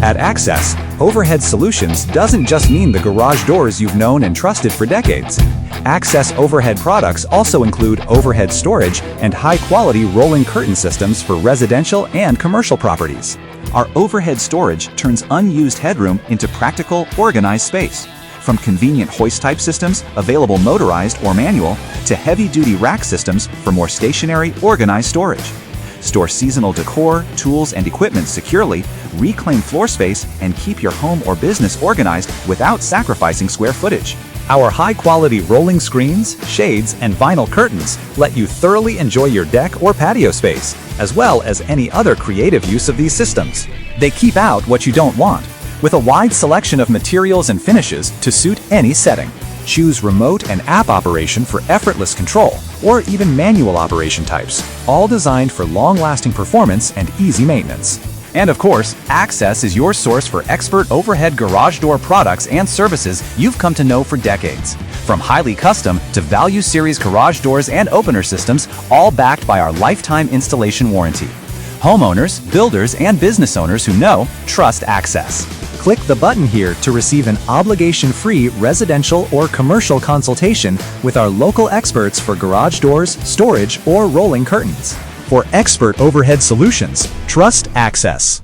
At Access, Overhead Solutions doesn't just mean the garage doors you've known and trusted for decades. Access overhead products also include overhead storage and high-quality rolling curtain systems for residential and commercial properties. Our overhead storage turns unused headroom into practical, organized space. From convenient hoist-type systems, available motorized or manual, to heavy-duty rack systems for more stationary, organized storage. Store seasonal decor, tools, and equipment securely, reclaim floor space, and keep your home or business organized without sacrificing square footage. Our high-quality rolling screens, shades, and vinyl curtains let you thoroughly enjoy your deck or patio space, as well as any other creative use of these systems. They keep out what you don't want, with a wide selection of materials and finishes to suit any setting. Choose remote and app operation for effortless control, or even manual operation types, all designed for long-lasting performance and easy maintenance. And of course, Access is your source for expert overhead garage door products and services you've come to know for decades. From highly custom to value series garage doors and opener systems, all backed by our lifetime installation warranty. Homeowners, builders, and business owners who know, trust Access. Click the button here to receive an obligation-free residential or commercial consultation with our local experts for garage doors, storage, or rolling curtains. For expert overhead solutions, trust Access.